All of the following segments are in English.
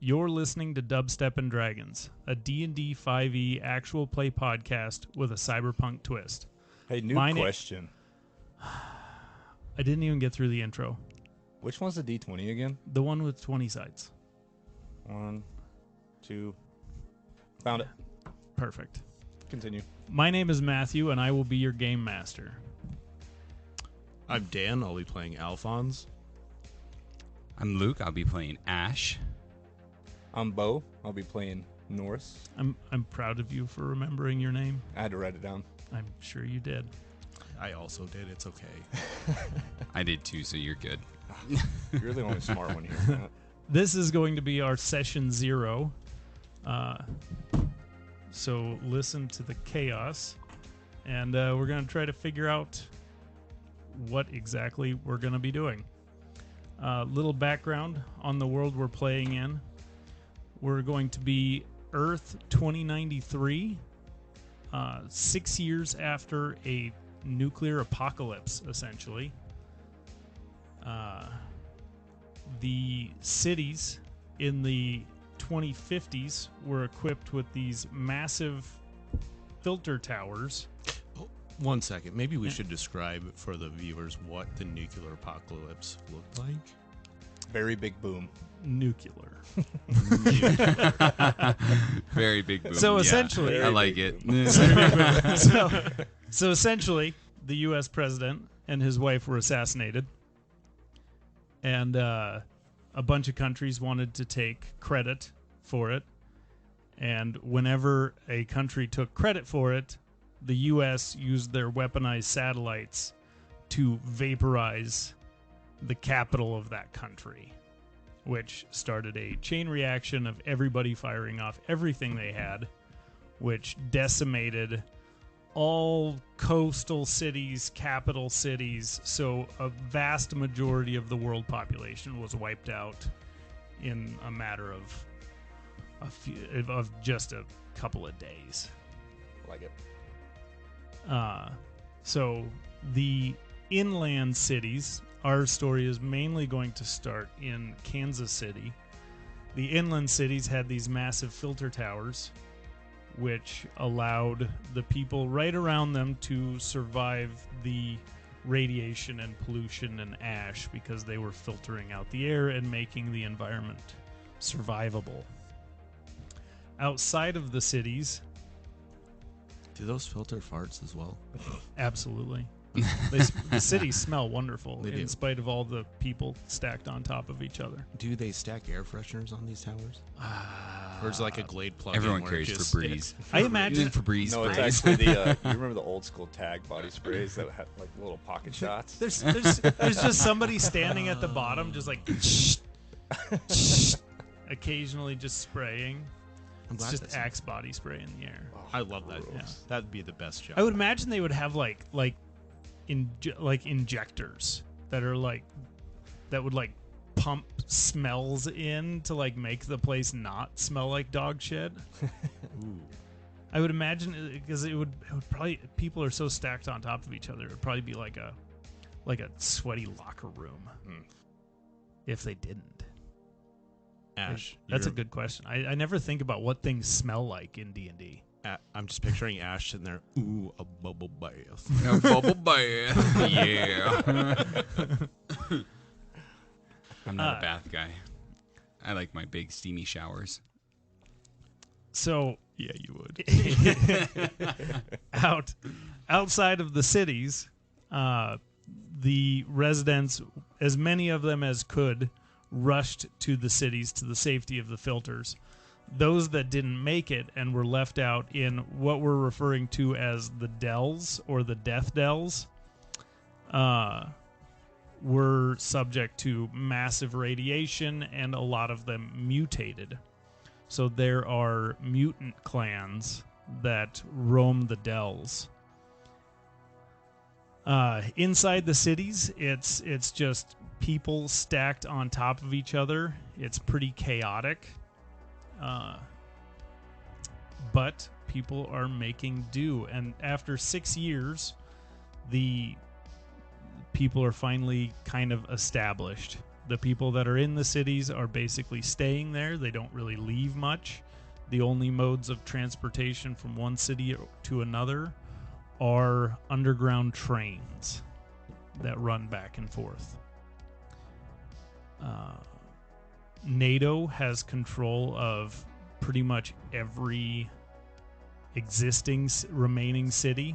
You're listening to Dubstep and Dragons, a D&D 5e actual play podcast with a cyberpunk twist. Hey, new question. I didn't even get through the intro. Which one's the D20 again? The one with 20 sides. 1, 2. Found it. Perfect. Continue. My name is Matthew, and I will be your game master. I'm Dan. I'll be playing Alphonse. I'm Luke. I'll be playing Ash. I'm Bo. I'll be playing Norris. I'm proud of you for remembering your name. I had to write it down. I'm sure you did. I also did. It's okay. I did too, so you're good. You're the only smart one here, Matt. This is going to be our session 0. So listen to the chaos, and we're going to try to figure out what exactly we're going to be doing. Little background on the world we're playing in. We're going to be Earth 2093, 6 years after a nuclear apocalypse, essentially. The cities in the 2050s were equipped with these massive filter towers. Oh, 1 second. Maybe we should describe for the viewers what the nuclear apocalypse looked like. Very big boom. Nuclear. Very big boom. So yeah. essentially, I like it. so essentially, the U.S. president and his wife were assassinated, and a bunch of countries wanted to take credit for it. And whenever a country took credit for it, the U.S. used their weaponized satellites to vaporize the capital of that country, which started a chain reaction of everybody firing off everything they had, which decimated all coastal cities, capital cities. So a vast majority of the world population was wiped out in a matter of just a couple of days. Like it. So the inland cities, our story is mainly going to start in Kansas City. The inland cities had these massive filter towers, which allowed the people right around them to survive the radiation and pollution and ash because they were filtering out the air and making the environment survivable. Outside of the cities, Do those filter farts as well? absolutely. The cities smell wonderful They in do. spite of all the people stacked on top of each other. Do they stack air fresheners on these towers? Or is it like a Glade plug-in? Everyone where it carries just- Febreze. I imagine Febreze No, it's sprays. actually the. You remember the old school Tag body sprays that had like little pocket shots? there's just somebody standing at the bottom, just like occasionally just spraying. I'm It's glad just that's- Axe body spray in the air. I love that. Gross. Yeah. That'd be the best job. I would imagine they would have like injectors that are that would pump smells in to make the place not smell like dog shit. Ooh. I would imagine because it would probably, people are so stacked on top of each other, it would probably be like a sweaty locker room if they didn't. Ash. That's a you're- good question. I never think about what things smell like in D&D. I'm just picturing Ash sitting there. Ooh, a bubble bath. A bubble bath. Yeah. I'm not a bath guy. I like my big steamy showers. So Yeah, you would. outside of the cities, the residents, as many of them as could, rushed to the cities to the safety of the filters. Those that didn't make it and were left out in what we're referring to as the dells or the death dells were subject to massive radiation, and a lot of them mutated. So there are mutant clans that roam the dells. Inside the cities, it's just people stacked on top of each other. It's pretty chaotic. But people are making do. And after 6 years, the people are finally kind of established. The people that are in the cities are basically staying there. They don't really leave much. The only modes of transportation from one city to another are underground trains that run back and forth. NATO has control of pretty much every existing remaining city,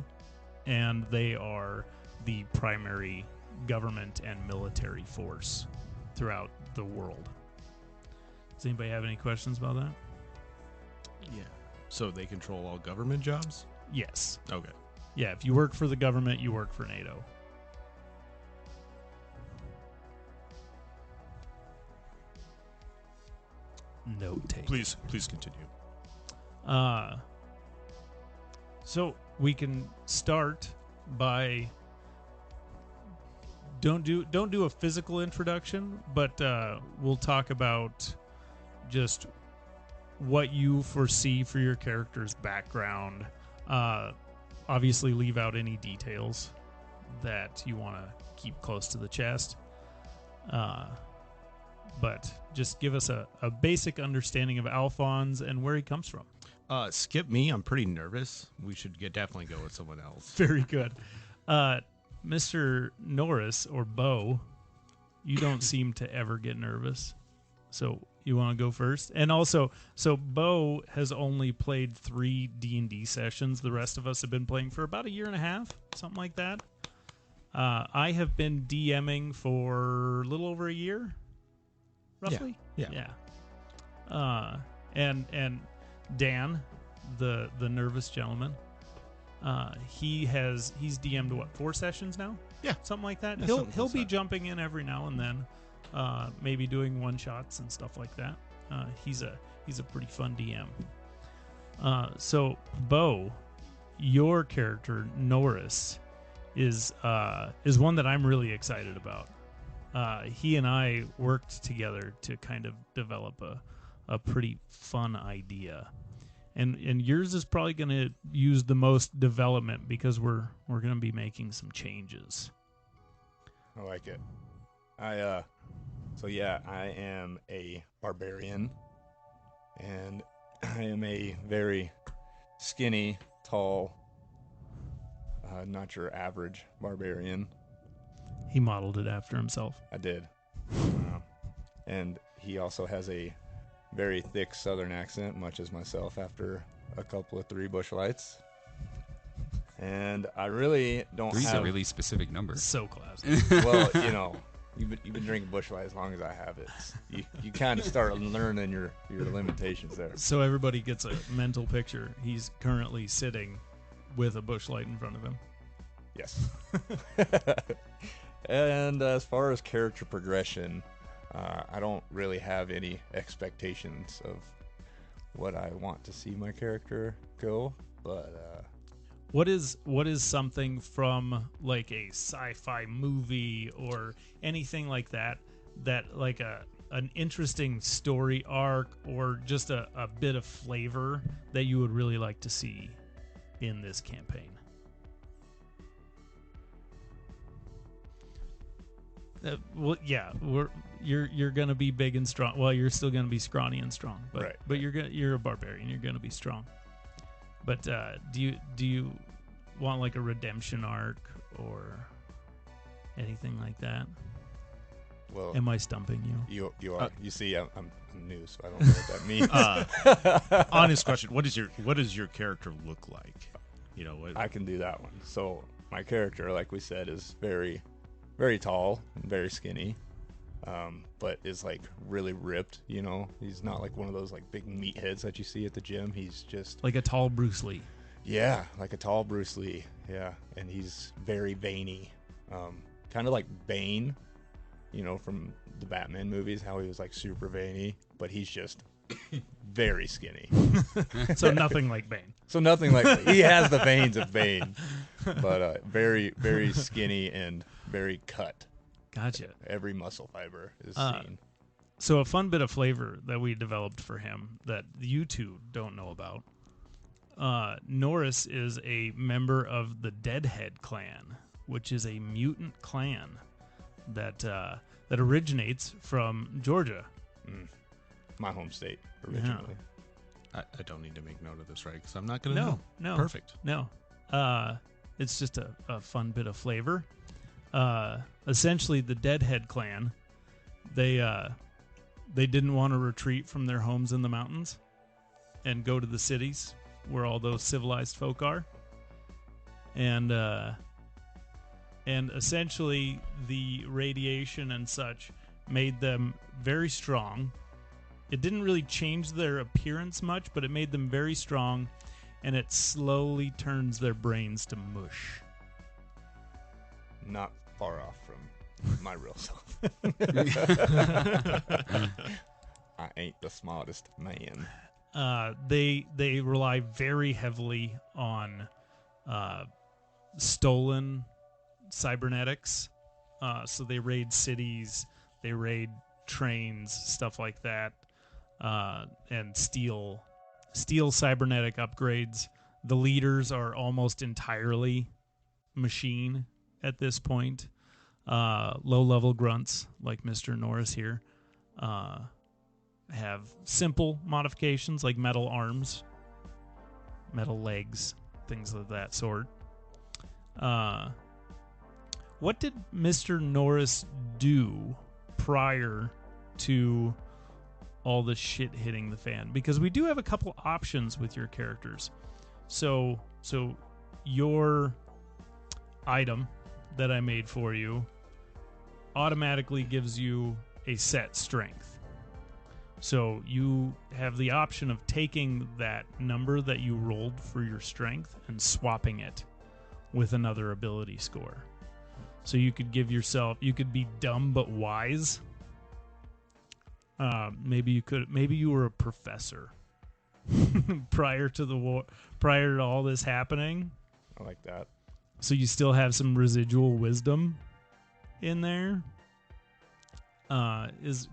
and they are the primary government and military force throughout the world. Does anybody have any questions about that? Yeah. So they control all government jobs? Yes. Okay. Yeah, if you work for the government, you work for NATO. Note take. Please continue. So we can start by don't do a physical introduction, but we'll talk about just what you foresee for your character's background. Obviously, leave out any details that you want to keep close to the chest. But just give us a basic understanding of Alphonse and where he comes from. Skip me. I'm pretty nervous. We should definitely go with someone else. Very good. Mr. Norris, or Bo, you don't seem to ever get nervous. So you want to go first? And also, so Bo has only played 3 D&D sessions. The rest of us have been playing for about a year and a half, something like that. I have been DMing for a little over a year, roughly. Yeah. And Dan, the nervous gentleman, he's DM'd what, 4 sessions now? Yeah. Something like that. Yeah, he'll something close be to that. jumping in every now and then, maybe doing one shots and stuff like that. He's a pretty fun DM. So Bo, your character Norris is one that I'm really excited about. He and I worked together to kind of develop a pretty fun idea. And yours is probably going to use the most development because we're going to be making some changes. I like it. I am a barbarian, and I am a very skinny, tall, not your average barbarian. He modeled it after himself. I did. And he also has a very thick southern accent, much as myself after a couple of 3 Busch Lights. And I really don't Three's have... a really specific number. So classic. Well, you've been drinking Busch Light as long as I have it. You kind of start learning your limitations there. So everybody gets a mental picture. He's currently sitting with a Busch Light in front of him. Yes. And as far as character progression, I don't really have any expectations of what I want to see my character go, but What is something from like a sci-fi movie or anything like that like an interesting story arc or just a bit of flavor that you would really like to see in this campaign? You're gonna be big and strong. Well, you're still gonna be scrawny and strong, but Right. but you're a barbarian. You're gonna be strong. But do you want like a redemption arc or anything like that? well, Am I stumping you? you are. You see, I'm new, so I don't know what that means. Honest question. What does your character look like? What? I can do that one. So my character, like we said, is very, very tall and very skinny, but is like really ripped. He's not like one of those like big meatheads that you see at the gym. He's just Like a tall Bruce Lee. yeah, like a tall Bruce Lee. Yeah, and he's very veiny, kind of like Bane, from the Batman movies, how he was like super veiny, but he's just very skinny. So nothing like Bane. So nothing like he has the veins of Bane, but very, very skinny and very cut. Gotcha. Every muscle fiber is seen. So a fun bit of flavor that we developed for him that you two don't know about. Norris is a member of the Deadhead clan, which is a mutant clan that that originates from Georgia. My home state originally. I don't need to make note of this, right? Because I'm not going to know. No. Perfect. No. It's just a fun bit of flavor. Essentially, the Deadhead clan, they didn't want to retreat from their homes in the mountains and go to the cities where all those civilized folk are. And essentially, the radiation and such made them very strong. It didn't really change their appearance much, but it made them very strong, and it slowly turns their brains to mush. Not far off from my real self. I ain't the smartest man. They rely very heavily on stolen cybernetics. So they raid cities, they raid trains, stuff like that, and steal cybernetic upgrades. The leaders are almost entirely machine at this point. Low-level grunts like Mr. Norris here have simple modifications like metal arms, metal legs, things of that sort. What did Mr. Norris do prior to all the shit hitting the fan? Because we do have a couple options with your characters. So your item that I made for you automatically gives you a set strength. So you have the option of taking that number that you rolled for your strength and swapping it with another ability score. So you could give yourself, you could be dumb but wise. Maybe you were a professor prior to the war, prior to all this happening. I like that. So you still have some residual wisdom in there.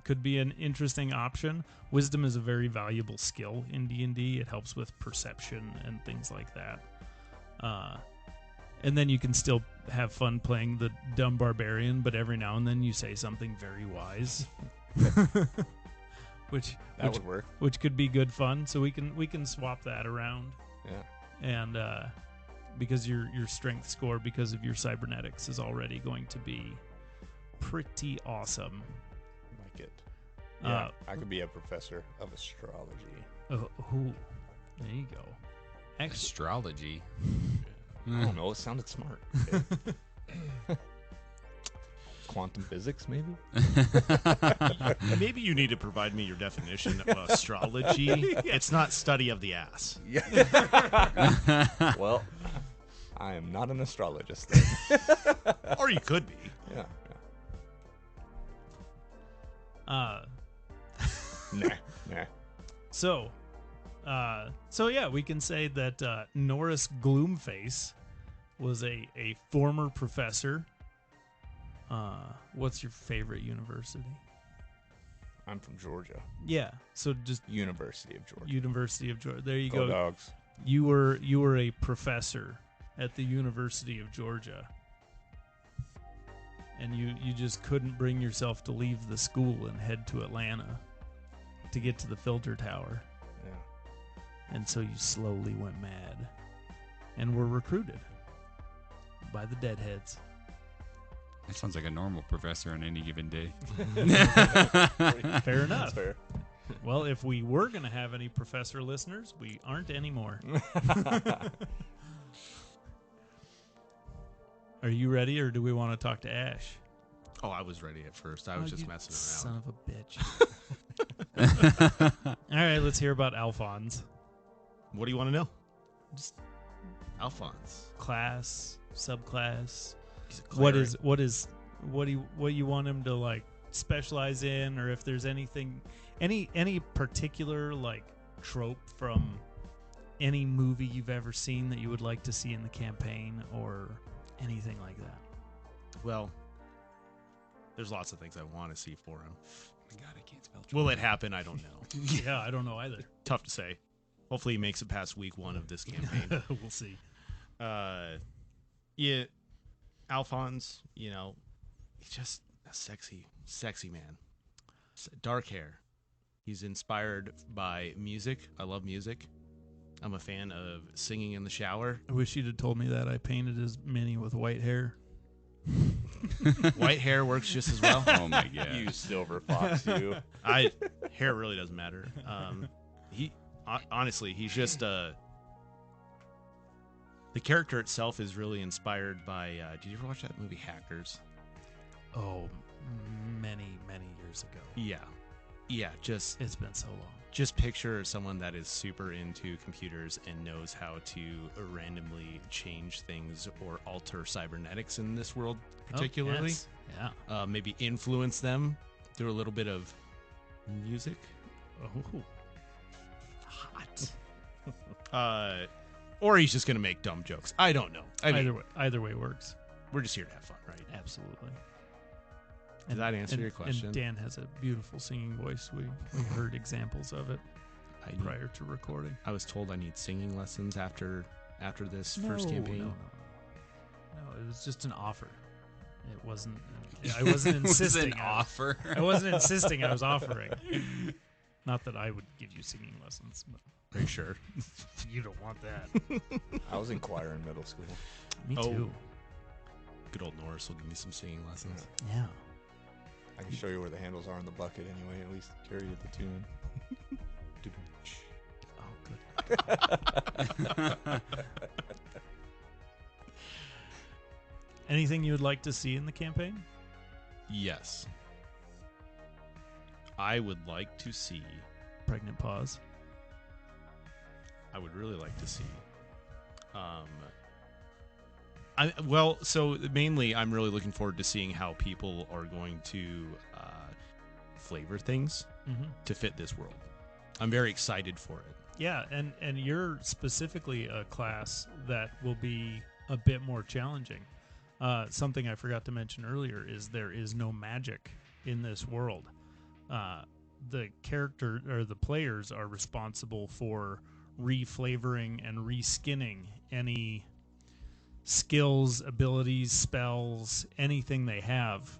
Could be an interesting option. Wisdom is a very valuable skill in D&D. It helps with perception and things like that. And then you can still have fun playing the dumb barbarian, but every now and then you say something very wise. which would work. Which could be good fun. So we can swap that around. Yeah. And because your strength score because of your cybernetics is already going to be pretty awesome. I like it. Yeah, I could be a professor of astrology. Oh, there you go. Astrology. I don't know. It sounded smart. Quantum physics, maybe? Maybe you need to provide me your definition of astrology. It's not study of the ass. Yeah. Well, I am not an astrologist. Or you could be. Yeah. Nah. So yeah, we can say that Norris Gloomface was a former professor. What's your favorite university? I'm from Georgia. Yeah, so just University of Georgia. University of Georgia. There you Go go. Dogs. You were a professor at the University of Georgia. And you just couldn't bring yourself to leave the school and head to Atlanta to get to the filter tower. Yeah. And so you slowly went mad and were recruited by the Deadheads. That sounds like a normal professor on any given day. Fair enough. That's fair. Well, if we were going to have any professor listeners, we aren't anymore. Are you ready, or do we want to talk to Ash? Oh, I was ready at first. I was just messing Son around. of a bitch. All right, let's hear about Alphonse. What do you want to know? Just Alphonse. class, subclass. He's a What cleric. do you want him to like specialize in, or if there's anything, any particular like trope from any movie you've ever seen that you would like to see in the campaign, or anything like that? Well, there's lots of things I want to see for him. Oh my God, I can't spell. Will it happen? I don't know. Yeah, I don't know either. Tough to say. Hopefully he makes it past week 1 of this campaign. We'll see. Yeah, Alphonse, he's just a sexy Sexy man. Dark hair. He's inspired by music. I love music. I'm a fan of singing in the shower. I wish you'd have told me that. I painted as many with white hair. White hair works just as well. Oh my god. You silver fox, you. Hair really doesn't matter. Honestly, he's just the character itself is really inspired by. Did you ever watch that movie Hackers? Oh, many years ago. Yeah. It's been so long. Just picture someone that is super into computers and knows how to randomly change things or alter cybernetics in this world, particularly. Oh, yes. Yeah. Maybe influence them through a little bit of music. Oh, hot. Or he's just gonna make dumb jokes. I don't know. Either way works. We're just here to have fun, right? Absolutely. Did that answer your question? And Dan has a beautiful singing voice. We heard examples of it prior to recording. I was told I need singing lessons after this first campaign. No, it was just an offer. It wasn't. I wasn't insisting. It was an offer. I wasn't insisting. I was offering. Not that I would give you singing lessons, but Are you sure? you don't want that. I was in choir in middle school. Me too. Good old Norris will give me some singing lessons. Yeah. I can show you where the handles are in the bucket anyway, at least carry you the tune. Oh, good. Anything you would like to see in the campaign? Yes. I would like to see. Pregnant pause. I would really like to see. So mainly, I'm really looking forward to seeing how people are going to flavor things to fit this world. I'm very excited for it. Yeah, and you're specifically a class that will be a bit more challenging. Something I forgot to mention earlier is there is no magic in this world. The character or the players are responsible for reflavoring and reskinning any skills, abilities, spells, anything they have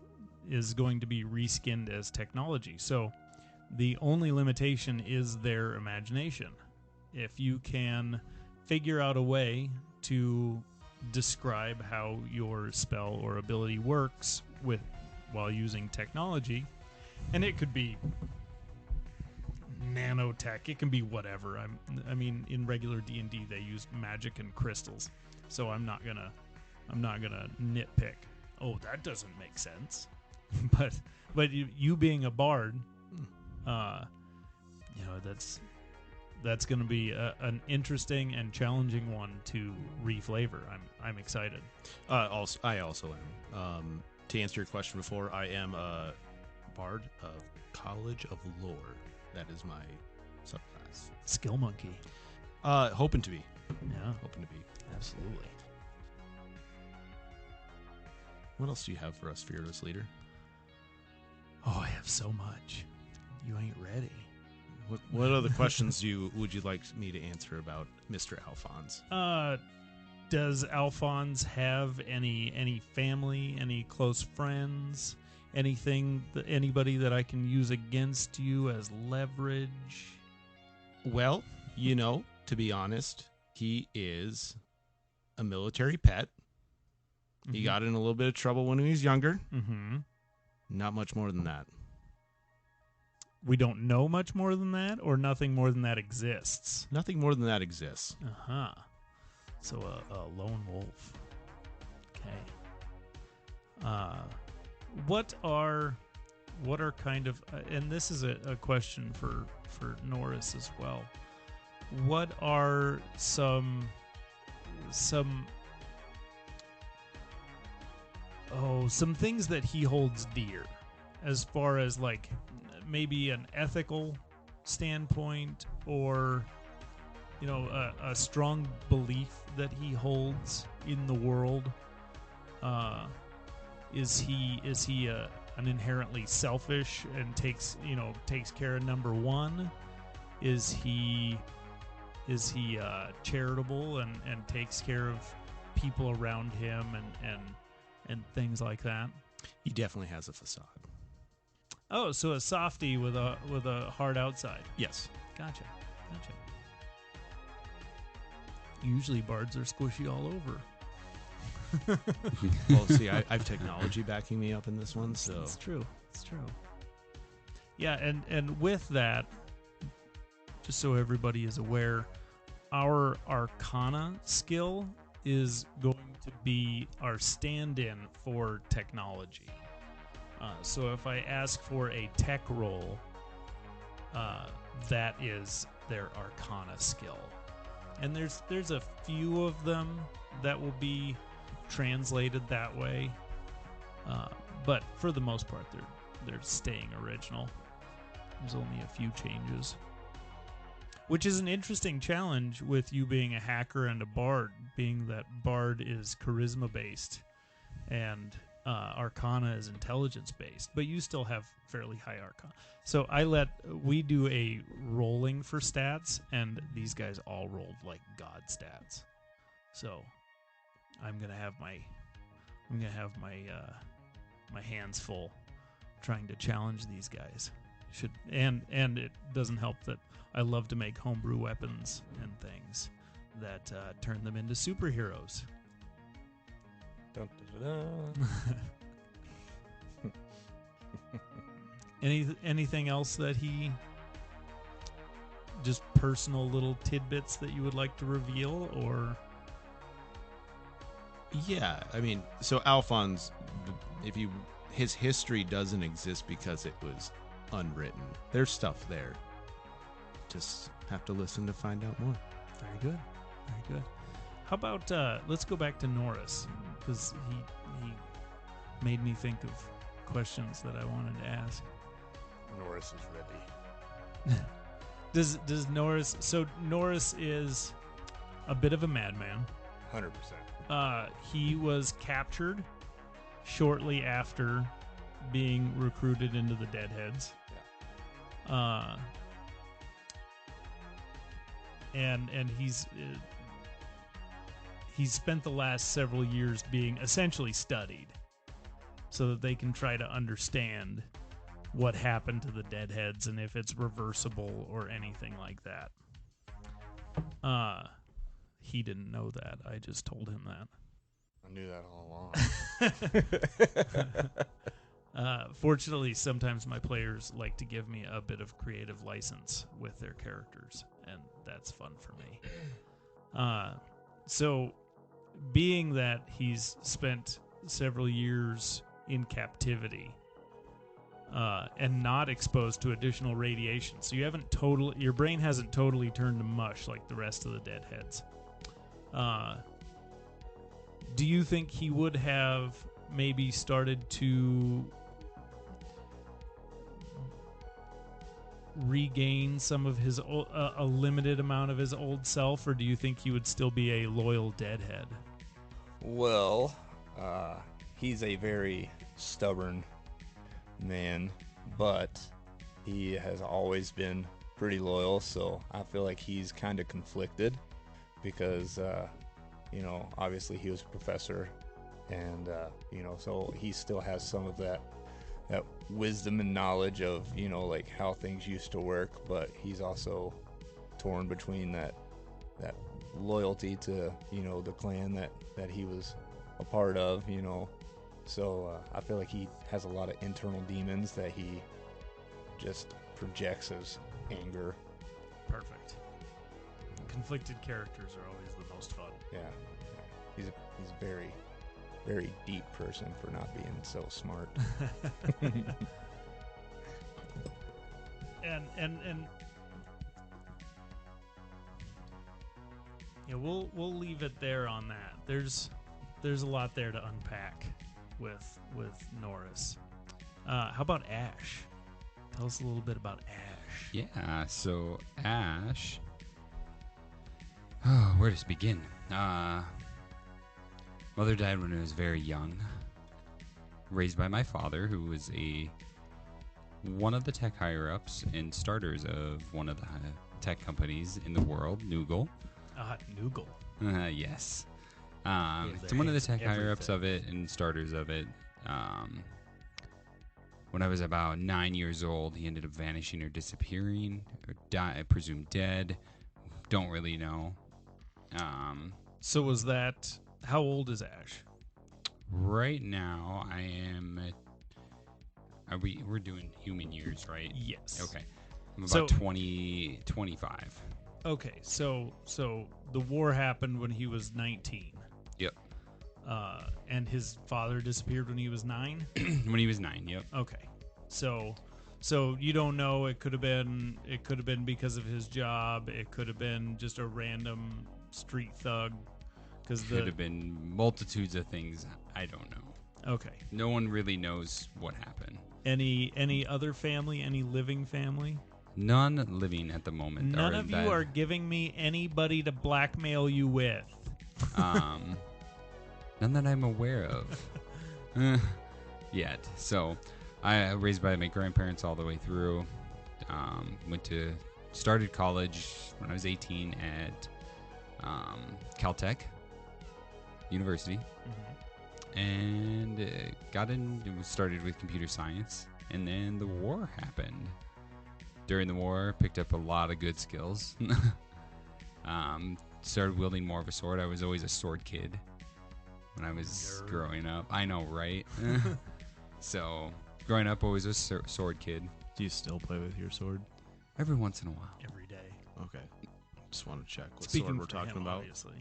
is going to be reskinned as technology. So the only limitation is their imagination. If you can figure out a way to describe how your spell or ability works while using technology, and it could be nanotech, it can be whatever. I mean, in regular D&D they use magic and crystals, so I'm not gonna nitpick. Oh, that doesn't make sense. but you being a bard, that's going to be an interesting and challenging one to reflavor. I'm excited. I also am. To answer your question before, I am a bard of College of Lore. That is my subclass. Skill monkey. Hoping to be. Yeah, Hoping to be. absolutely. What else do you have for us, Fearless Leader? Oh, I have so much. You ain't ready. What other questions would you like me to answer about Mr. Alphonse? Does Alphonse have any family, any close friends, anybody that I can use against you as leverage? Well, to be honest, he is a military pet. Mm-hmm. He got in a little bit of trouble when he was younger. Mm-hmm. Not much more than that. We don't know much more than that, or nothing more than that exists? Nothing more than that exists. Uh-huh. So a lone wolf. Okay. What are kind of and this is a question for Norris as well. What are some things that he holds dear, as far as like maybe an ethical standpoint, or a strong belief that he holds in the world? Is he an inherently selfish and takes care of number one? Is he charitable and takes care of people around him and things like that? He definitely has a facade. Oh, so a softie with a hard outside. Yes. Gotcha. Usually bards are squishy all over. Well, see, I have technology backing me up in this one, so It's true. Yeah, and with that, just so everybody is aware, our Arcana skill is going to be our stand-in for technology. So if I ask for a tech roll, that is their Arcana skill. And there's a few of them that will be translated that way, but for the most part, they're staying original. There's only a few changes, which is an interesting challenge with you being a hacker and a bard, being that bard is charisma based and Arcana is intelligence based, but you still have fairly high Arcana. So we do a rolling for stats, and these guys all rolled like god stats. So I'm gonna have my my hands full trying to challenge these guys. And it doesn't help that I love to make homebrew weapons and things that turn them into superheroes. Dun, dun, dun, dun. Anything else that he just personal little tidbits that you would like to reveal, or yeah, I mean, so Alphonse, his history doesn't exist because it was unwritten. There's stuff there. Just have to listen to find out more. Very good. How about let's go back to Norris, because he made me think of questions that I wanted to ask. Norris is ready. Does Norris? So Norris is a bit of a madman. 100%. He was captured shortly after being recruited into the Deadheads. Yeah. And he's spent the last several years being essentially studied, so that they can try to understand what happened to the Deadheads and if it's reversible or anything like that. He didn't know that. I just told him that. I knew that all along. Fortunately, sometimes my players like to give me a bit of creative license with their characters, and that's fun for me. So, being that he's spent several years in captivity and not exposed to additional radiation, so your brain hasn't totally turned to mush like the rest of the Deadheads. Do you think he would have maybe started to regain some of his a limited amount of his old self, or do you think he would still be a loyal Deadhead? Well, he's a very stubborn man, but he has always been pretty loyal, so I feel like he's kind of conflicted because obviously he was a professor, and so he still has some of that wisdom and knowledge of like how things used to work, but he's also torn between that loyalty to the clan that he was a part of, so I feel like he has a lot of internal demons that he just projects as anger. Perfect. Conflicted characters are always the most fun. Yeah, he's a very, very deep person for not being so smart. and yeah, we'll leave it there on that. There's a lot there to unpack with Norris. How about Ash? Tell us a little bit about Ash. Yeah, so Ash. Oh, where to begin? Mother died when I was very young. Raised by my father, who was one of the tech higher-ups and starters of one of the tech companies in the world, Noogle. Noogle. Yes. So one of the tech higher-ups of it and starters of it. when I was about 9 years old, he ended up vanishing or disappearing, or presumed dead. Don't really know. So was that? How old is Ash? Right now, I am. We're doing human years, right? Yes. Okay. I'm So- about 25. Okay. So the war happened when he was 19. Yep. And his father disappeared when he was 9. When he was 9. Yep. Okay. So you don't know. It could have been because of his job. It could have been just a random street thug. Because Could have been multitudes of things. I don't know. Okay. No one really knows what happened. Any other family? Any living family? None living at the moment. None or of that- you are giving me anybody to blackmail you with. none that I'm aware of yet. So I raised by my grandparents all the way through. Started college when I was 18 at Caltech University, and started with computer science, and then the war happened. During the war, picked up a lot of good skills. Started wielding more of a sword. I was always a sword kid when I was growing up. I know, right? So, growing up, always a sword kid. Do you still play with your sword? Every once in a while. Every day. Okay. Just want to check what Speaking sword we're for talking him, about. obviously.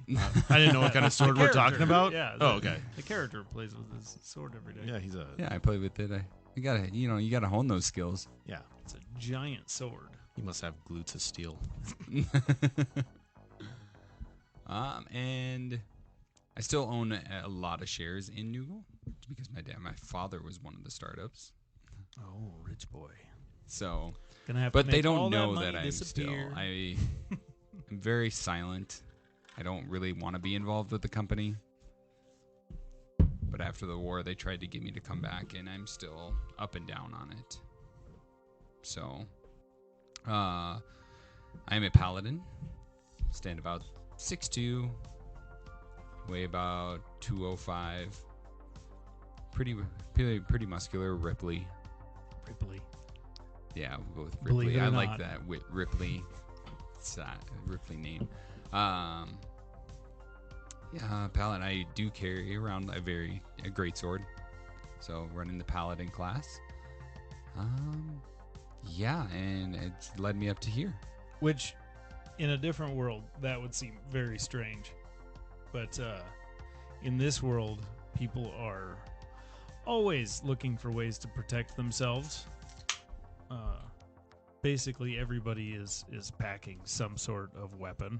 I didn't know what kind of sword The we're talking character, about. Yeah. Oh, okay. The character plays with his sword every day. Yeah, he's a. Yeah, I play with it. You gotta hone those skills. Yeah. It's a giant sword. He must have glue to steel. And I still own a lot of shares in Noogle because my father was one of the startups. Oh, rich boy. So, Gonna have but to they make all don't know money that I'm disappear. I'm very silent. I don't really want to be involved with the company. But after the war, they tried to get me to come back, and I'm still up and down on it. So, I am a paladin. Stand about 6'2", weigh about 205. Pretty muscular. Ripley. Yeah, we'll go with Ripley. Believe it or I like not. that Ripley. It's that Ripley name. Paladin. I do carry around a great sword. So running the paladin class. And it's led me up to here. Which, in a different world, that would seem very strange. But in this world, people are always looking for ways to protect themselves. Basically, everybody is packing some sort of weapon.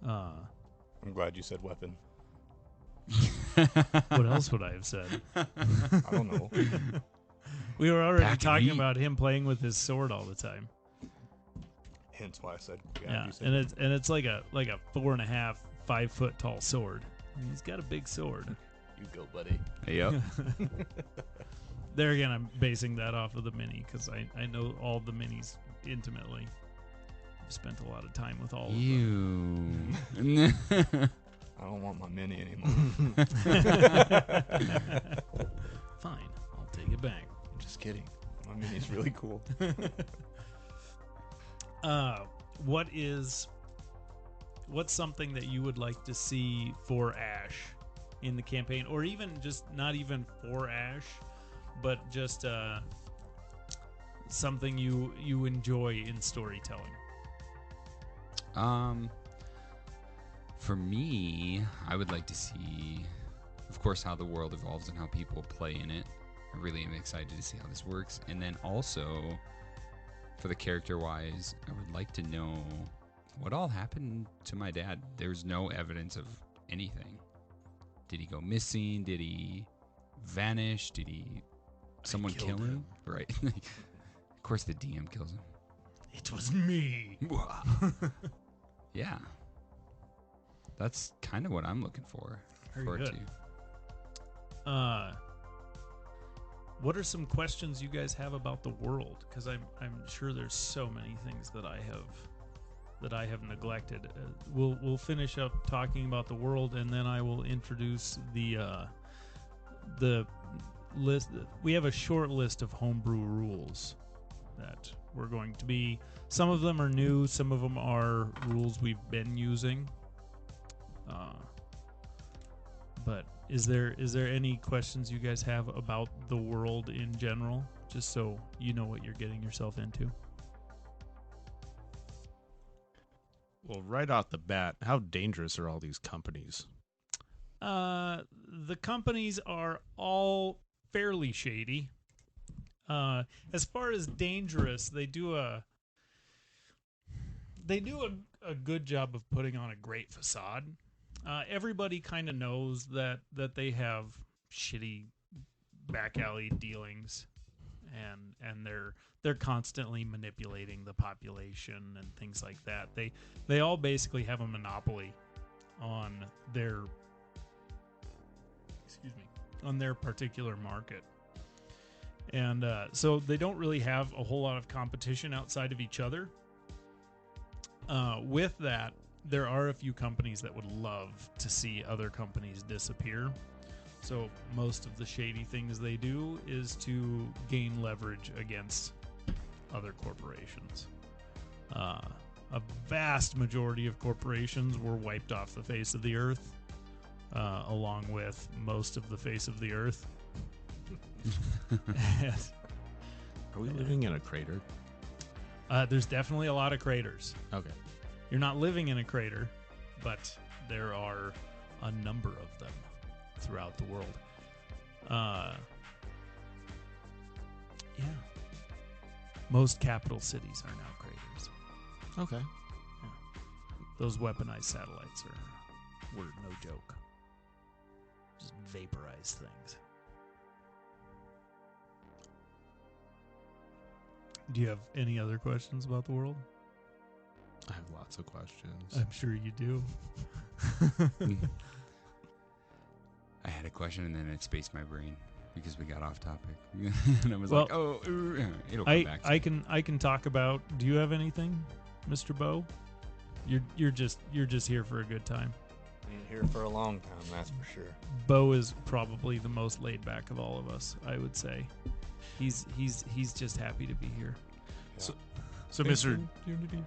I'm glad you said weapon. What else would I have said? I don't know. We were already Packing talking heat. about him playing with his sword all the time. Hence why I said. Yeah, You said and it's like a 4.5, 5 foot tall sword. And he's got a big sword. you go, buddy. Yep. There again, I'm basing that off of the Mini because I know all the Minis intimately. Spent a lot of time with all of them. You. I don't want my mini anymore. Fine, I'll take it back. Just kidding. My mini's really cool. What's something that you would like to see for Ash in the campaign, or even just not even for Ash, but just something you enjoy in storytelling? For me, I would like to see, of course, how the world evolves and how people play in it. I really am excited to see how this works. And then also, for the character-wise, I would like to know what all happened to my dad. There's no evidence of anything. Did he go missing? Did he vanish? Did someone kill killed him? Right. Of course, the DM kills him. It was me. Yeah. That's kind of what I'm looking for. Very for it good. to. What are some questions you guys have about the world? Because I'm sure there's so many things that I have neglected. We'll finish up talking about the world, and then I will introduce the list. We have a short list of homebrew rules that we're going to be. Some of them are new. Some of them are rules we've been using. But is there any questions you guys have about the world in general, just so you know what you're getting yourself into? Well, right off the bat, how dangerous are all these companies? The companies are all fairly shady. As far as dangerous, they do a good job of putting on a great facade. Everybody kind of knows that they have shitty back alley dealings, and they're constantly manipulating the population and things like that. They all basically have a monopoly on their particular market. And so they don't really have a whole lot of competition outside of each other. With that, there are a few companies that would love to see other companies disappear. So most of the shady things they do is to gain leverage against other corporations. A vast majority of corporations were wiped off the face of the earth, along with most of the face of the earth. Are we living in a crater? There's definitely a lot of craters. Okay. You're not living in a crater, but there are a number of them throughout the world. Yeah. Most capital cities are now craters. Okay. Those weaponized satellites were no joke. Just vaporize things. Do you have any other questions about the world? I have lots of questions. I'm sure you do. I had a question and then it spaced my brain because we got off topic. And I was like, "Oh, it'll come back." I can talk about. Do you have anything, Mr. Bo? You're just here for a good time. Been here for a long time, that's for sure. Bo is probably the most laid back of all of us, I would say. He's just happy to be here. So Mr. DM,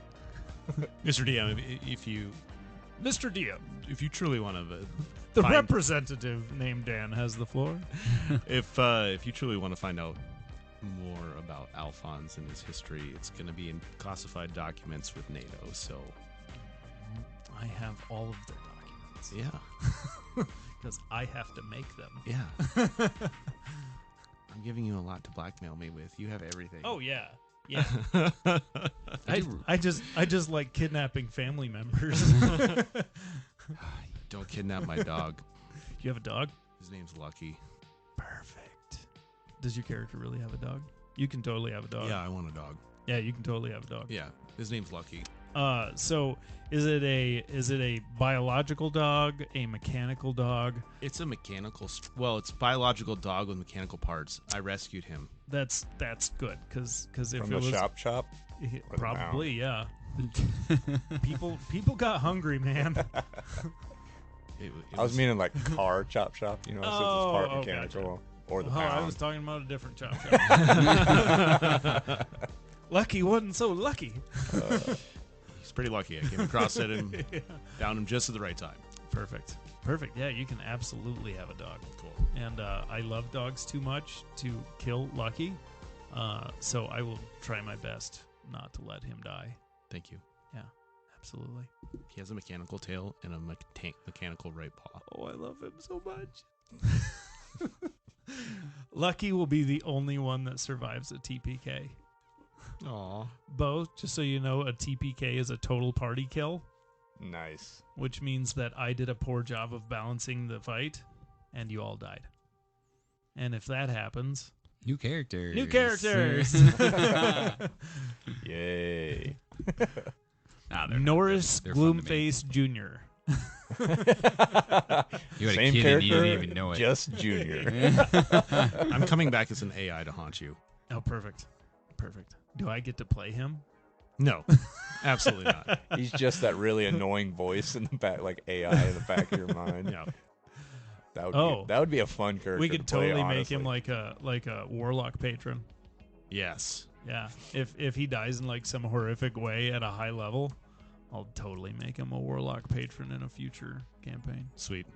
Mr. DM, if you truly want to, the representative named Dan has the floor. if you truly want to find out more about Alphonse and his history, it's going to be in classified documents with NATO. So I have all of the documents. Yeah, because I have to make them. Yeah. I'm giving you a lot to blackmail me with. You have everything. Oh yeah. Yeah. I just like kidnapping family members. Don't kidnap my dog. You have a dog? His name's Lucky. Perfect. Does your character really have a dog? You can totally have a dog. Yeah, I want a dog. Yeah, you can totally have a dog. Yeah, his name's Lucky. So is it a biological dog, a mechanical dog? It's a mechanical. Well, it's a biological dog with mechanical parts. I rescued him. That's good because if From it the was shop, probably yeah. people got hungry, man. I was meaning like car chop shop, you know, since it's part mechanical, gotcha. or the Oh, pound. I was talking about a different chop shop. Lucky wasn't so lucky. He's pretty lucky. I came across it and found him just at the right time. Perfect. Yeah, you can absolutely have a dog. Cool. And I love dogs too much to kill Lucky, so I will try my best not to let him die. Thank you. Yeah, absolutely. He has a mechanical tail and a mechanical right paw. Oh, I love him so much. Lucky will be the only one that survives a TPK. Aw. Bo, just so you know, a TPK is a total party kill. Nice. Which means that I did a poor job of balancing the fight, and you all died. And if that happens... New characters. Yay. Norris They're fun to make. Gloomface Jr. You had Same a kid character, and you didn't even know it. just Junior. I'm coming back as an AI to haunt you. Oh, perfect. Do I get to play him? No, absolutely not. He's just that really annoying voice in the back, like AI in the back of your mind. Yeah. That would be a fun character. we could to play, totally make him honestly. like a warlock patron. Yes. Yeah, if he dies in like some horrific way at a high level, I'll totally make him a warlock patron in a future campaign. Sweet.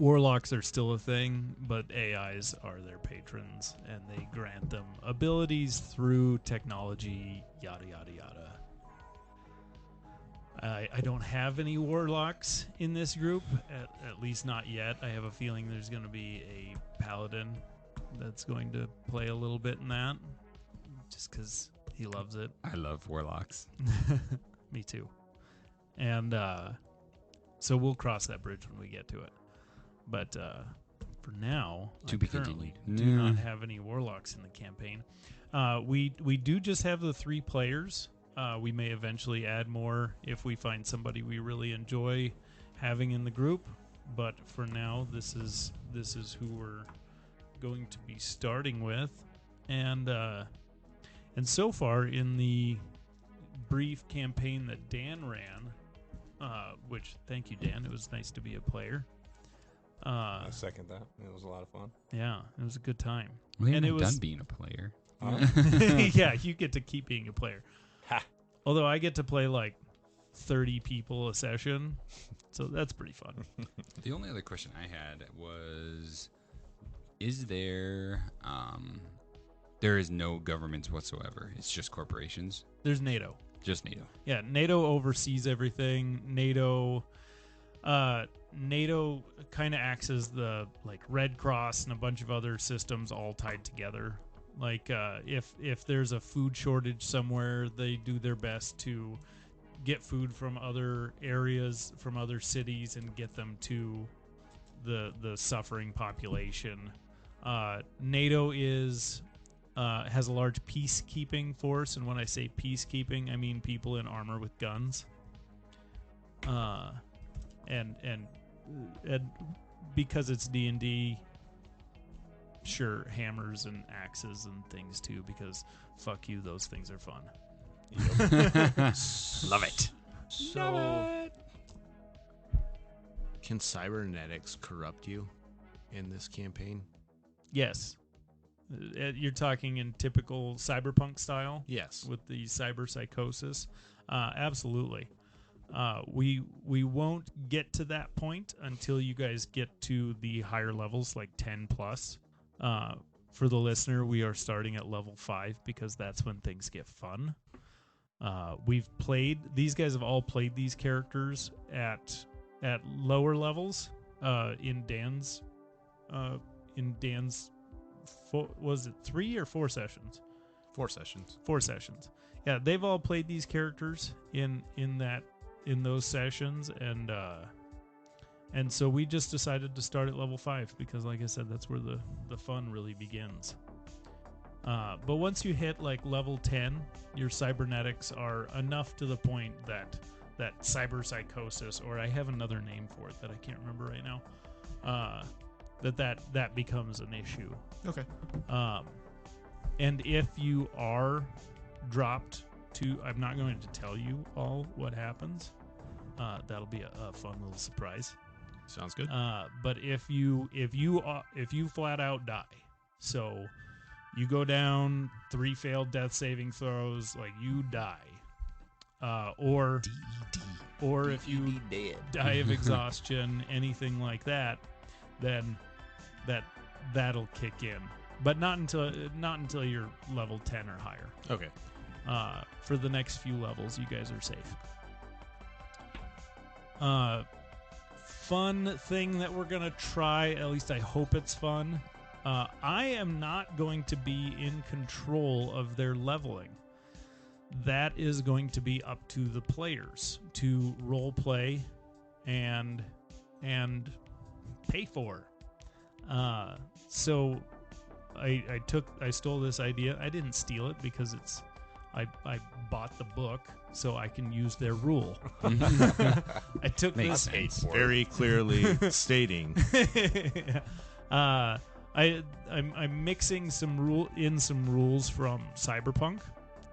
Warlocks are still a thing, but AIs are their patrons, and they grant them abilities through technology, yada, yada, yada. I don't have any warlocks in this group, at least not yet. I have a feeling there's going to be a paladin that's going to play a little bit in that, just because he loves it. I love warlocks. Me too. And so we'll cross that bridge when we get to it. But for now, To I be currently continued. do not have any warlocks in the campaign. We do just have the 3 players. We may eventually add more if we find somebody we really enjoy having in the group. But for now, this is who we're going to be starting with, and so far in the brief campaign that Dan ran, which thank you, Dan. It was nice to be a player. I second that. It was a lot of fun. Yeah, it was a good time. We And haven't it was- done being a player. Yeah, you get to keep being a player. Ha. Although I get to play like 30 people a session, so that's pretty fun. The only other question I had was, is there is no governments whatsoever. It's just corporations. There's NATO. Just NATO. Yeah, NATO oversees everything. NATO kind of acts as the like Red Cross and a bunch of other systems all tied together. Like if there's a food shortage somewhere, they do their best to get food from other areas, from other cities, and get them to the suffering population. NATO has a large peacekeeping force, and when I say peacekeeping, I mean people in armor with guns. And because it's D&D, sure, hammers and axes and things too, because fuck you, those things are fun. Love it. So, can cybernetics corrupt you in this campaign? Yes. You're talking in typical cyberpunk style Yes. with the cyber psychosis. Absolutely. We won't get to that point until you guys get to the higher levels, like 10 plus. For the listener, we are starting at level 5 because that's when things get fun. These guys have all played these characters at lower levels in Dan's was it 3 or 4 sessions? 4 sessions. 4 sessions. Yeah, they've all played these characters in those sessions, and so we just decided to start at level 5 because, like I said, that's where the fun really begins. But once you hit like level 10, your cybernetics are enough to the point that cyber psychosis, or I have another name for it that I can't remember right now, that becomes an issue. Okay. And if you are dropped to, I'm not going to tell you all what happens. That'll be a fun little surprise. Sounds good. But if you flat out die, so you go down, 3 failed death saving throws, like you die, or if you die of exhaustion, anything like that, then that'll kick in. But not until you're level 10 or higher. Okay. For the next few levels, you guys are safe. Fun thing that we're gonna try, at least I hope it's fun. I am not going to be in control of their leveling. That is going to be up to the players to role play and pay for. So I stole this idea. I didn't steal it because I bought the book so I can use their rule. I took Makes this sense. Very clearly stating. I'm mixing some rules from Cyberpunk,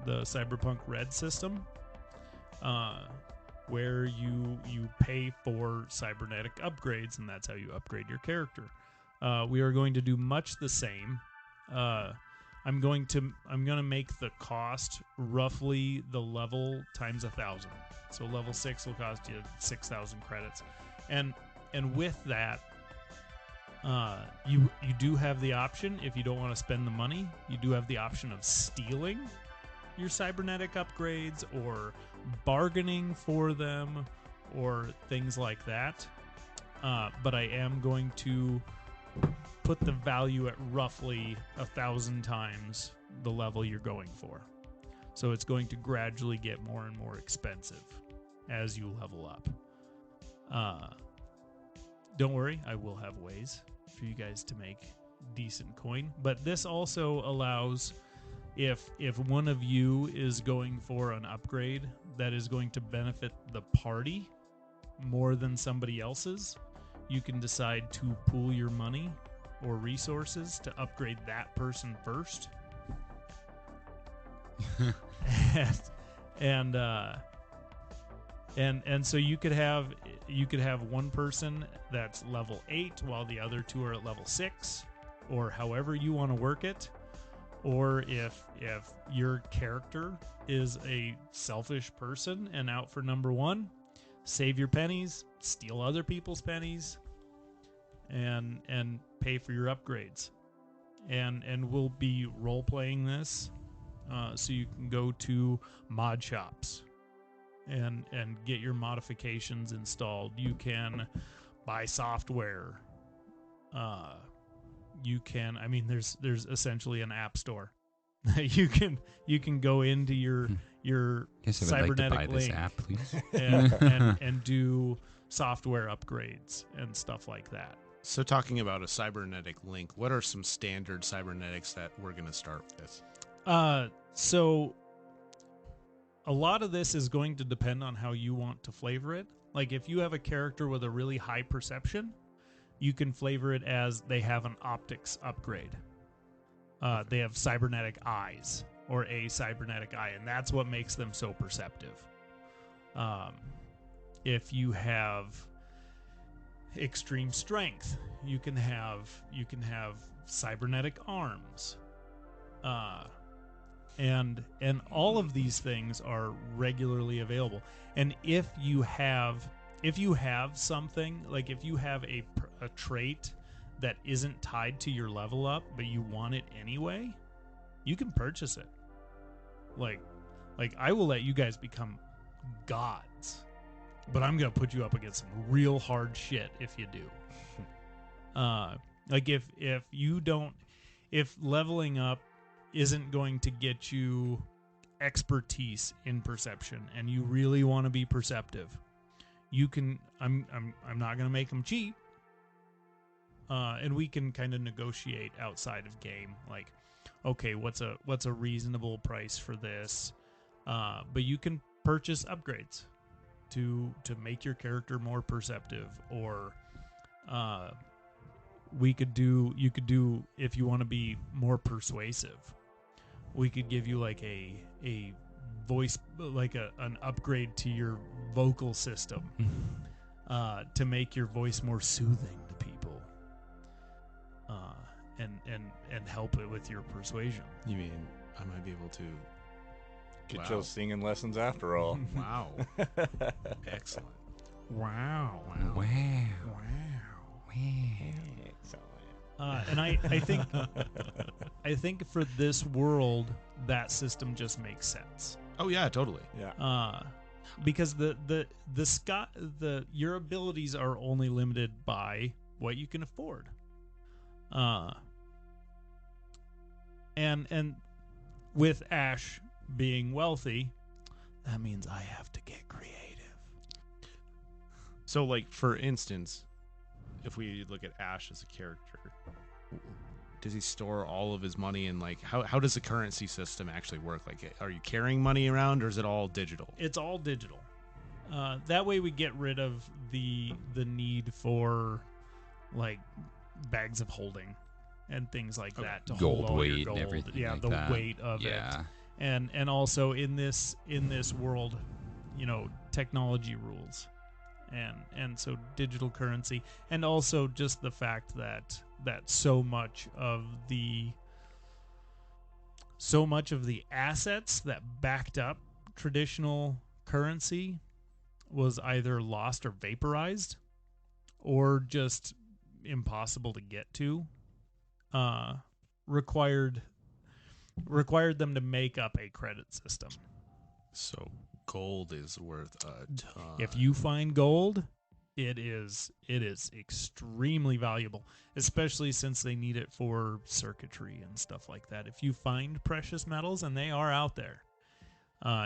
the Cyberpunk Red system, where you pay for cybernetic upgrades, and that's how you upgrade your character. We are going to do much the same. I'm going to make the cost roughly the level times 1,000. So level 6 will cost you 6,000 credits, and with that, you do have the option, if you don't want to spend the money, you do have the option of stealing your cybernetic upgrades or bargaining for them or things like that. But I am going to put the value at roughly 1,000 times the level you're going for. So it's going to gradually get more and more expensive as you level up. Don't worry, I will have ways for you guys to make decent coin. But this also allows, if one of you is going for an upgrade that is going to benefit the party more than somebody else's, you can decide to pool your money or resources to upgrade that person first. and so you could have one person that's level 8 while the other two are at level 6, or however you want to work it. Or if your character is a selfish person and out for number 1, save your pennies, steal other people's pennies, and pay for your upgrades. And we'll be role playing this, so you can go to mod shops and get your modifications installed. You can buy software. You can, I mean, there's essentially an app store. you can go into your Guess I would like to buy this link app, please. and do software upgrades and stuff like that. So talking about a cybernetic link, what are some standard cybernetics that we're going to start with? So a lot of this is going to depend on how you want to flavor it. Like if you have a character with a really high perception, you can flavor it as they have an optics upgrade. They have cybernetic eyes or a cybernetic eye, and that's what makes them so perceptive. If you have extreme strength, you can have cybernetic arms. And all of these things are regularly available. And if you have something, like if you have a trait that isn't tied to your level up, but you want it anyway, you can purchase it. Like I will let you guys become gods, but I'm gonna put you up against some real hard shit if you do. Like if leveling up isn't going to get you expertise in perception and you really want to be perceptive, you can, I'm not going to make them cheap. And we can kind of negotiate outside of game, like, okay, what's a reasonable price for this? But you can purchase upgrades to make your character more perceptive, or you could do, if you want to be more persuasive, we could give you like a voice, like an upgrade to your vocal system, to make your voice more soothing to people, and help it with your persuasion. You mean I might be able to Get those singing lessons after all. Wow. Excellent. Wow. Wow. And I think for this world, that system just makes sense. Oh yeah, totally. Yeah. Because your abilities are only limited by what you can afford. And with Ash being wealthy, that means I have to get creative. So, like, for instance, if we look at Ash as a character, does he store all of his money in, like, how does the currency system actually work? Like, are you carrying money around, or is it all digital? It's all digital. That way we get rid of the need for, like, bags of holding and things like that to gold hold all your weight gold. and everything. Yeah, like the that. weight of yeah. it. And also in this world, technology rules, and so digital currency, and also just the fact that so much of the assets that backed up traditional currency was either lost or vaporized, or just impossible to get to. Required them to make up a credit system. So gold is worth a ton. If you find gold, it is extremely valuable, especially since they need it for circuitry and stuff like that. If you find precious metals, and they are out there,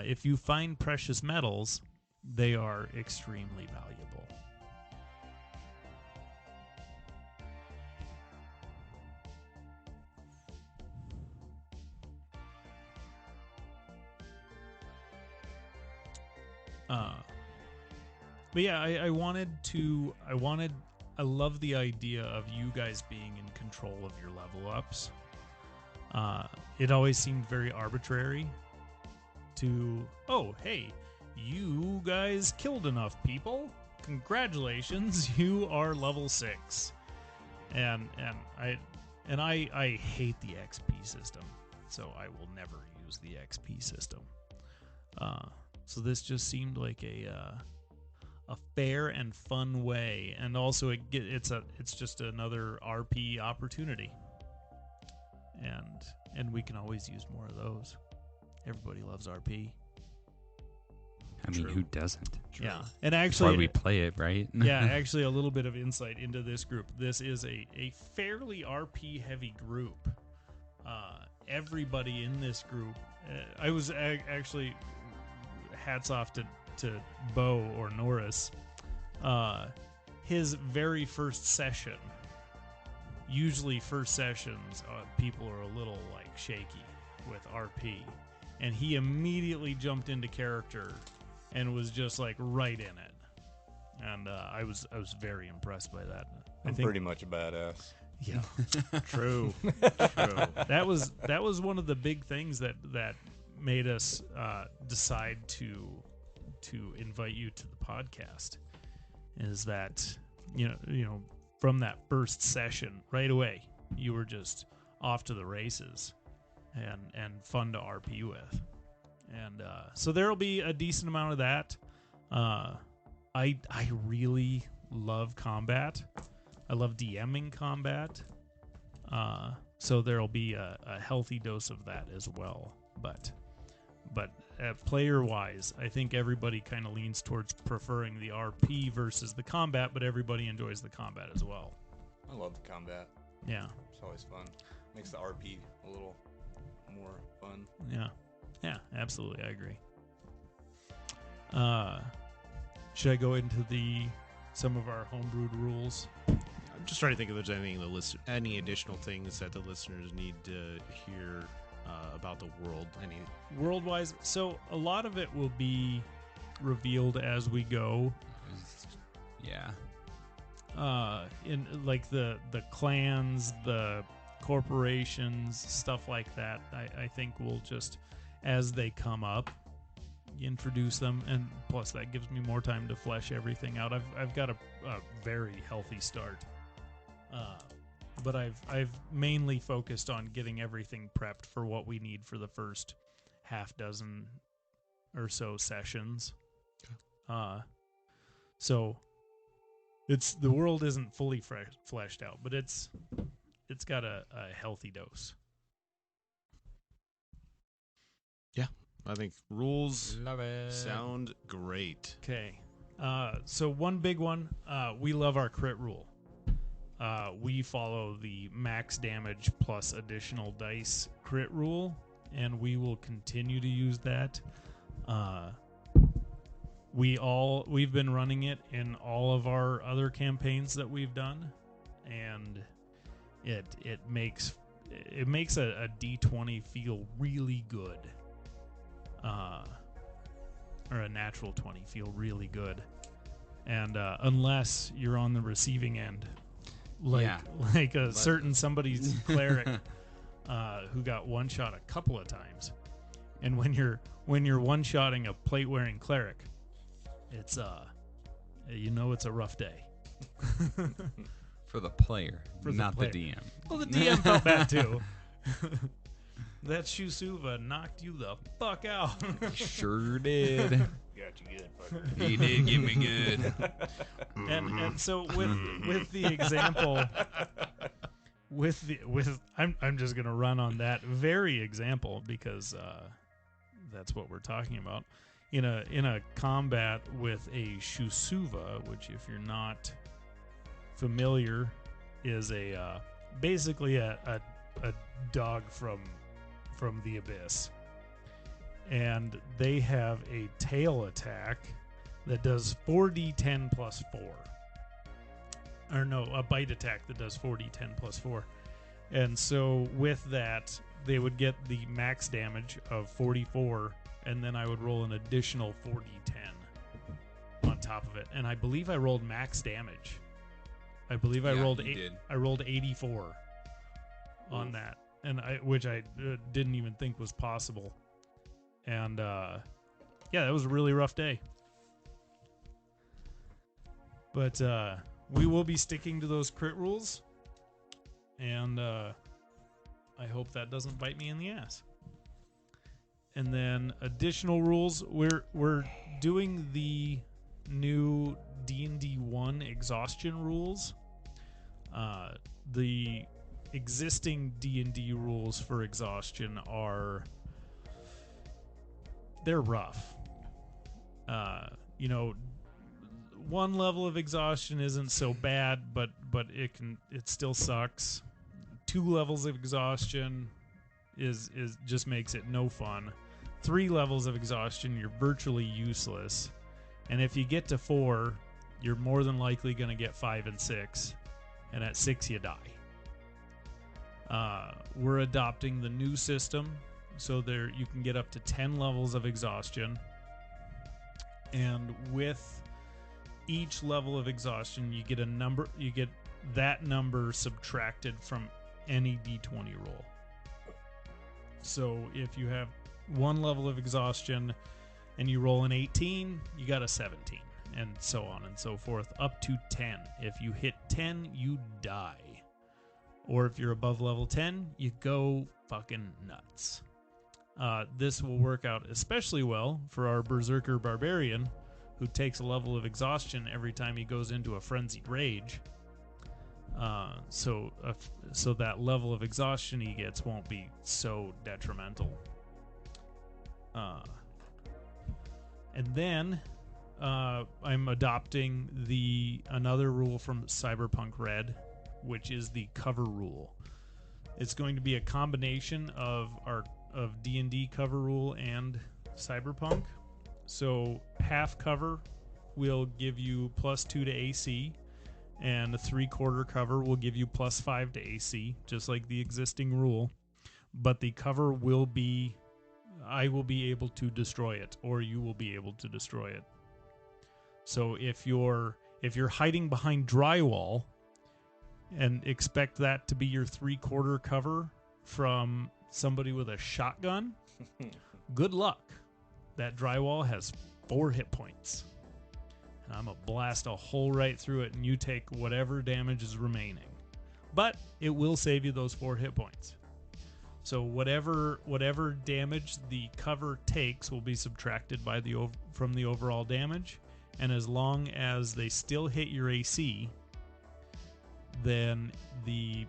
if you find precious metals, they are extremely valuable. But yeah, I love the idea of you guys being in control of your level ups. It always seemed very arbitrary to, oh, hey, you guys killed enough people. Congratulations, you are level 6. And I hate the XP system, so I will never use the XP system. So this just seemed like a fair and fun way, and also it's just another RP opportunity, and we can always use more of those. Everybody loves RP. I mean, who doesn't? Yeah, and That's actually, why we play it, right? yeah, actually, a little bit of insight into this group. This is a fairly RP heavy group. Everybody in this group, I was actually, hats off to Bo or Norris. His very first session, usually first sessions, people are a little like shaky with RP, and he immediately jumped into character and was just like right in it, and I was very impressed by that. I'm pretty much a badass. Yeah, true. That was one of the big things that made us decide to invite you to the podcast, is that you know from that first session right away you were just off to the races and fun to RP with, and so there'll be a decent amount of that. I really love combat. I love DMing combat, so there'll be a healthy dose of that as well. But player-wise, I think everybody kind of leans towards preferring the RP versus the combat, but everybody enjoys the combat as well. I love the combat. Yeah. It's always fun. Makes the RP a little more fun. Yeah, absolutely. I agree. Should I go into some of our homebrewed rules? I'm just trying to think if there's anything any additional things that the listeners need to hear about the world. Any world-wise, so a lot of it will be revealed as we go. Yeah. In like the clans, the corporations, stuff like that. I think we'll just, as they come up, introduce them, and plus that gives me more time to flesh everything out. I've got a very healthy start, but I've mainly focused on getting everything prepped for what we need for the first half dozen or so sessions. So the world isn't fully fleshed out, but it's got a healthy dose. Yeah, I think rules Love it. sound great. Okay. So one big one, we love our crit rule. We follow the max damage plus additional dice crit rule, and we will continue to use that. We've been running it in all of our other campaigns that we've done, and it makes a D20 feel really good. Or a natural 20 feel really good. And unless you're on the receiving end, like a certain somebody's cleric who got one shot a couple of times. And when you're one shotting a plate wearing cleric, it's it's a rough day. For the player, For the not player. the DM. Well, the DM felt bad too. That Shusuva knocked you the fuck out. Sure did. Got you good, fucker. He did give me good. and so with the example, I'm just gonna run on that very example because that's what we're talking about. In a combat with a Shusuva, which if you're not familiar, is a basically a dog from the abyss, and they have a tail attack that does 4d10 plus 4, or no, a bite attack that does 4d10 plus 4. And so with that, they would get the max damage of 44, and then I would roll an additional 4d10 on top of it. And I believe I rolled max damage. I believe I Yeah, rolled you did. I rolled 84 on that, and which I didn't even think was possible. And yeah, that was a really rough day. But we will be sticking to those crit rules, and I hope that doesn't bite me in the ass. And then additional rules, we're doing the new D&D 1 exhaustion rules. The existing D&D rules for exhaustion they're rough. One level of exhaustion isn't so bad, but it still sucks. 2 levels of exhaustion is just makes it no fun. 3 levels of exhaustion, you're virtually useless. And if you get to 4, you're more than likely going to get 5 and 6. And at 6, you die. We're adopting the new system, so there you can get up to 10 levels of exhaustion. And with each level of exhaustion, you get a number. You get that number subtracted from any d20 roll. So if you have 1 level of exhaustion and you roll an 18, you got a 17, and so on and so forth, up to 10. If you hit 10, you die. Or if you're above level 10, you go fucking nuts. This will work out especially well for our Berserker Barbarian, who takes a level of exhaustion every time he goes into a frenzied rage. So that level of exhaustion he gets won't be so detrimental. And then I'm adopting another rule from Cyberpunk Red, which is the cover rule. It's going to be a combination of D&D cover rule and Cyberpunk. So half cover will give you +2 to AC, and a 3/4 cover will give you +5 to AC, just like the existing rule. But the cover will be, I will be able to destroy it, or you will be able to destroy it. So if you're hiding behind drywall and expect that to be your 3/4 cover from somebody with a shotgun, good luck. That drywall has 4 hit points. And I'm going to blast a hole right through it, and you take whatever damage is remaining. But it will save you those 4 hit points. So whatever damage the cover takes will be subtracted from the overall damage. And as long as they still hit your AC, then the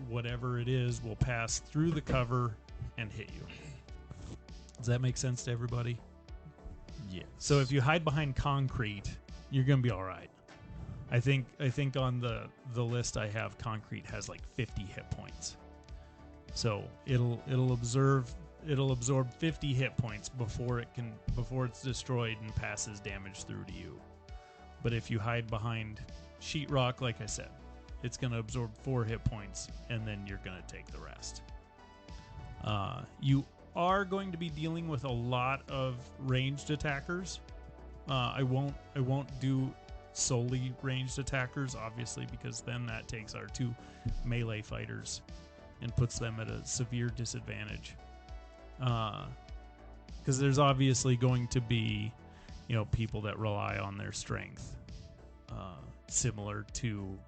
whatever it is will pass through the cover and hit you. Does that make sense to everybody? Yes. So if you hide behind concrete, you're gonna be all right. I think on the list I have, concrete has like 50 hit points. So it'll absorb 50 hit points before it's destroyed and passes damage through to you. But if you hide behind sheetrock, like I said, it's gonna absorb 4 hit points, and then you're gonna take the rest. You are going to be dealing with a lot of ranged attackers. I won't do solely ranged attackers, obviously, because then that takes our 2 melee fighters and puts them at a severe disadvantage. Because there's obviously going to be people that rely on their strength, similar to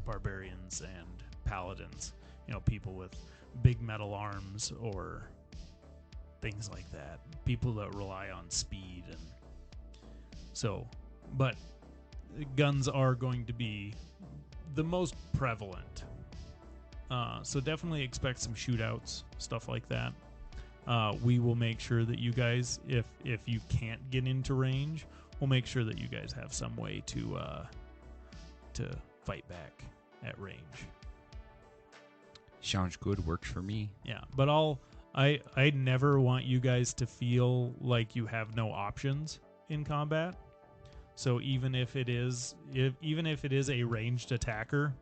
barbarians and paladins. People with big metal arms or things like that. People that rely on speed and so, but guns are going to be the most prevalent. So definitely expect some shootouts, stuff like that. We will make sure that you guys, if you can't get into range, we'll make sure that you guys have some way to fight back at range. Sounds good. Works for me. Yeah, but I never want you guys to feel like you have no options in combat. So even if it is a ranged attacker,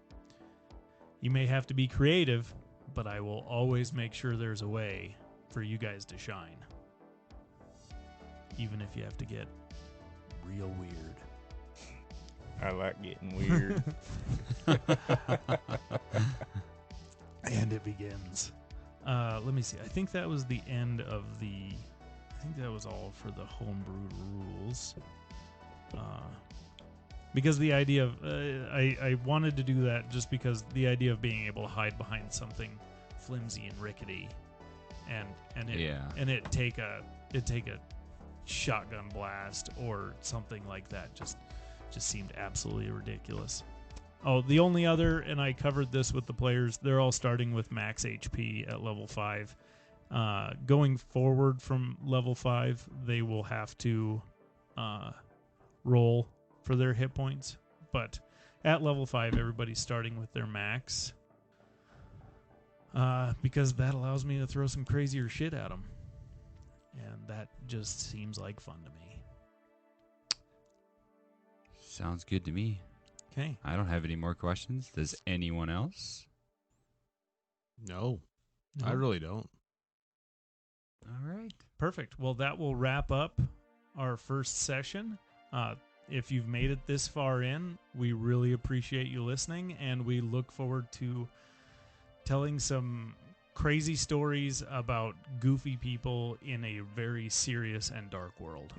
you may have to be creative, but I will always make sure there's a way for you guys to shine. Even if you have to get real weird. I like getting weird. And it begins. Let me see. I think that was the end of I think that was all for the homebrewed rules. Because the idea of I wanted to do that just because the idea of being able to hide behind something flimsy and rickety, and it take a shotgun blast or something like that just seemed absolutely ridiculous. Oh, the only other, and I covered this with the players, they're all starting with max HP at level 5. Going forward from level 5, they will have to roll for their hit points. But at level 5, everybody's starting with their max. Because that allows me to throw some crazier shit at them. And that just seems like fun to me. Sounds good to me. Okay. I don't have any more questions. Does anyone else? No, I really don't. All right. Perfect. Well, that will wrap up our first session. If you've made it this far in, we really appreciate you listening, and we look forward to telling some crazy stories about goofy people in a very serious and dark world.